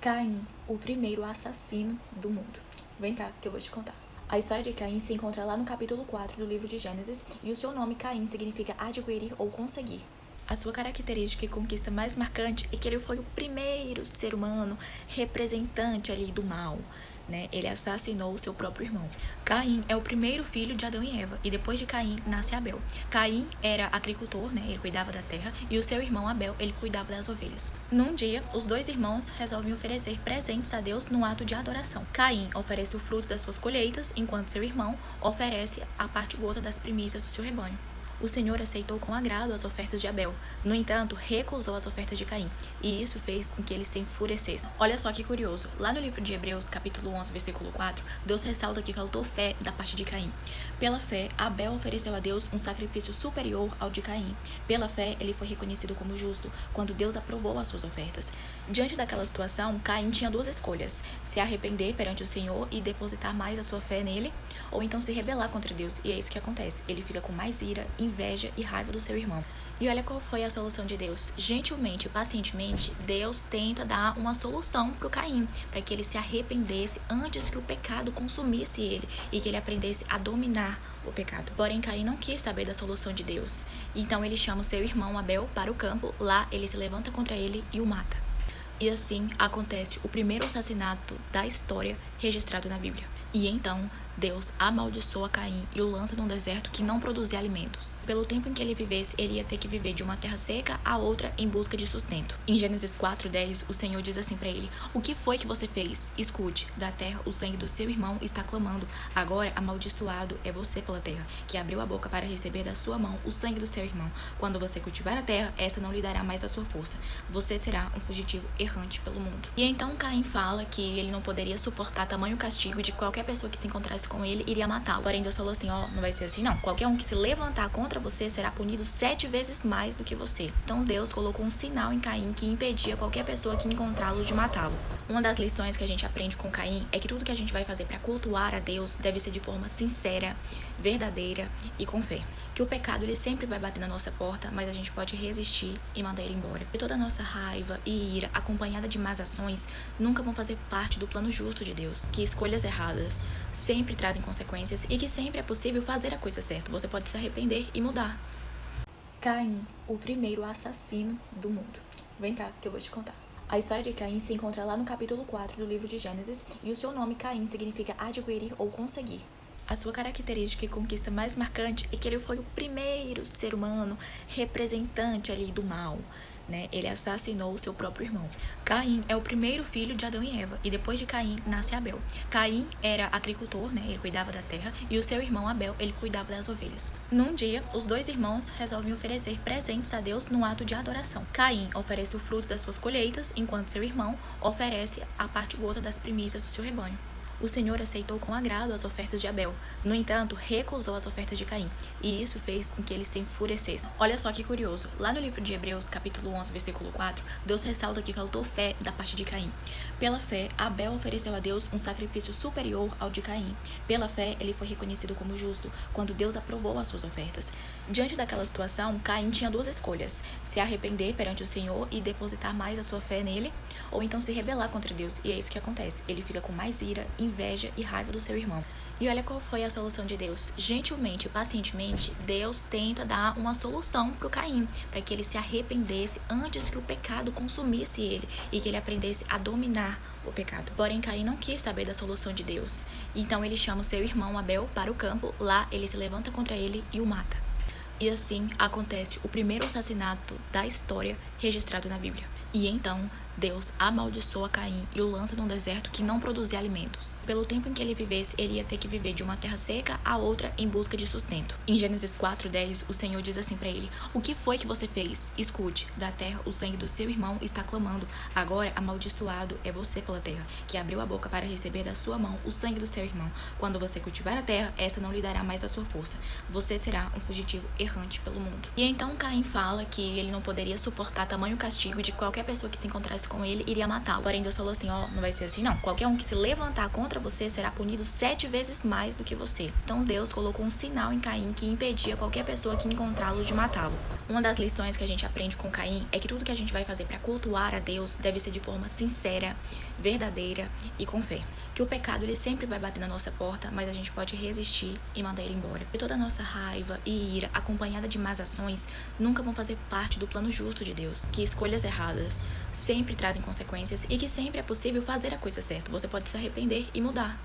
Caim, o primeiro assassino do mundo. Vem cá que eu vou te contar. A história de Caim se encontra lá no capítulo 4 do livro de Gênesis e o seu nome Caim significa adquirir ou conseguir. A sua característica e conquista mais marcante é que ele foi o primeiro ser humano representante ali do mal, né? Ele assassinou o seu próprio irmão. Caim é o primeiro filho de Adão e Eva, e depois de Caim nasce Abel. Caim era agricultor, né? Ele cuidava da terra, e o seu irmão Abel, ele cuidava das ovelhas. Num dia, os dois irmãos resolvem oferecer presentes a Deus num ato de adoração. Caim oferece o fruto das suas colheitas, enquanto seu irmão oferece a parte gota das primícias do seu rebanho. O Senhor aceitou com agrado as ofertas de Abel, no entanto, recusou as ofertas de Caim, e isso fez com que ele se enfurecesse. Olha só que curioso, lá no livro de Hebreus, capítulo 11, versículo 4, Deus ressalta que faltou fé da parte de Caim. Pela fé, Abel ofereceu a Deus um sacrifício superior ao de Caim. Pela fé, ele foi reconhecido como justo, quando Deus aprovou as suas ofertas. Diante daquela situação, Caim tinha duas escolhas: se arrepender perante o Senhor e depositar mais a sua fé nele, ou então se rebelar contra Deus, e é isso que acontece. Ele fica com mais ira, inveja e raiva do seu irmão. E olha qual foi a solução de Deus. Gentilmente, pacientemente, Deus tenta dar uma solução para o Caim, para que ele se arrependesse antes que o pecado consumisse ele e que ele aprendesse a dominar o pecado. Porém, Caim não quis saber da solução de Deus. Então ele chama o seu irmão Abel para o campo, lá ele se levanta contra ele e o mata. E assim acontece o primeiro assassinato da história registrado na Bíblia. E então Deus amaldiçoa Caim e o lança num deserto que não produzia alimentos. Pelo tempo em que ele vivesse, ele ia ter que viver de uma terra seca a outra em busca de sustento. Em Gênesis 4:10, o Senhor diz assim para ele: "O que foi que você fez? Escute, da terra o sangue do seu irmão está clamando. Agora amaldiçoado é você pela terra, que abriu a boca para receber da sua mão o sangue do seu irmão. Quando você cultivar a terra, esta não lhe dará mais da sua força. Você será um fugitivo errante pelo mundo." E então Caim fala que ele não poderia suportar tamanho castigo de qualquer pessoa que se encontrasse com ele iria matá-lo. Porém, Deus falou assim: não vai ser assim não. Qualquer um que se levantar contra você será punido 7 vezes mais do que você. Então Deus colocou um sinal em Caim que impedia qualquer pessoa que encontrá-lo de matá-lo. Uma das lições que a gente aprende com Caim é que tudo que a gente vai fazer para cultuar a Deus deve ser de forma sincera, verdadeira e com fé. Que o pecado ele sempre vai bater na nossa porta, mas a gente pode resistir e mandar ele embora. E toda a nossa raiva e ira, acompanhada de más ações, nunca vão fazer parte do plano justo de Deus. Que escolhas erradas sempre trazem consequências e que sempre é possível fazer a coisa certa. Você pode se arrepender e mudar. Caim, o primeiro assassino do mundo. Vem cá que eu vou te contar. A história de Caim se encontra lá no capítulo 4 do livro de Gênesis e o seu nome Caim significa adquirir ou conseguir. A sua característica e conquista mais marcante é que ele foi o primeiro ser humano representante ali do mal, né? Ele assassinou o seu próprio irmão. Caim é o primeiro filho de Adão e Eva, e depois de Caim nasce Abel. Caim era agricultor, né? Ele cuidava da terra, e o seu irmão Abel, ele cuidava das ovelhas. Num dia, os dois irmãos resolvem oferecer presentes a Deus num ato de adoração. Caim oferece o fruto das suas colheitas, enquanto seu irmão oferece a parte gota das primícias do seu rebanho. O Senhor aceitou com agrado as ofertas de Abel, no entanto, recusou as ofertas de Caim, e isso fez com que ele se enfurecesse. Olha só que curioso, lá no livro de Hebreus, capítulo 11, versículo 4, Deus ressalta que faltou fé da parte de Caim. Pela fé, Abel ofereceu a Deus um sacrifício superior ao de Caim. Pela fé, ele foi reconhecido como justo, quando Deus aprovou as suas ofertas. Diante daquela situação, Caim tinha duas escolhas: se arrepender perante o Senhor e depositar mais a sua fé nele, ou então se rebelar contra Deus, e é isso que acontece. Ele fica com mais ira, inveja e raiva do seu irmão. E olha qual foi a solução de Deus. Gentilmente, pacientemente, Deus tenta dar uma solução para o Caim, para que ele se arrependesse antes que o pecado consumisse ele e que ele aprendesse a dominar o pecado. Porém, Caim não quis saber da solução de Deus. Então ele chama o seu irmão Abel para o campo, lá ele se levanta contra ele e o mata. E assim acontece o primeiro assassinato da história registrado na Bíblia. E então Deus amaldiçoa Caim e o lança num deserto que não produzia alimentos. Pelo tempo em que ele vivesse, ele ia ter que viver de uma terra seca a outra em busca de sustento. Em Gênesis 4:10, o Senhor diz assim para ele: "O que foi que você fez? Escute, da terra o sangue do seu irmão está clamando. Agora amaldiçoado é você pela terra, que abriu a boca para receber da sua mão o sangue do seu irmão. Quando você cultivar a terra, esta não lhe dará mais da sua força. Você será um fugitivo errante pelo mundo." E então Caim fala que ele não poderia suportar tamanho castigo de qualquer pessoa que se encontrasse com ele iria matá-lo. Porém, Deus falou assim: não vai ser assim não. Qualquer um que se levantar contra você será punido 7 vezes mais do que você. Então Deus colocou um sinal em Caim que impedia qualquer pessoa que encontrá-lo de matá-lo. Uma das lições que a gente aprende com Caim é que tudo que a gente vai fazer para cultuar a Deus deve ser de forma sincera, verdadeira e com fé. Que o pecado ele sempre vai bater na nossa porta, mas a gente pode resistir e mandar ele embora. E toda a nossa raiva e ira, acompanhada de más ações, nunca vão fazer parte do plano justo de Deus. Que escolhas erradas sempre trazem consequências e que sempre é possível fazer a coisa certa. Você pode se arrepender e mudar.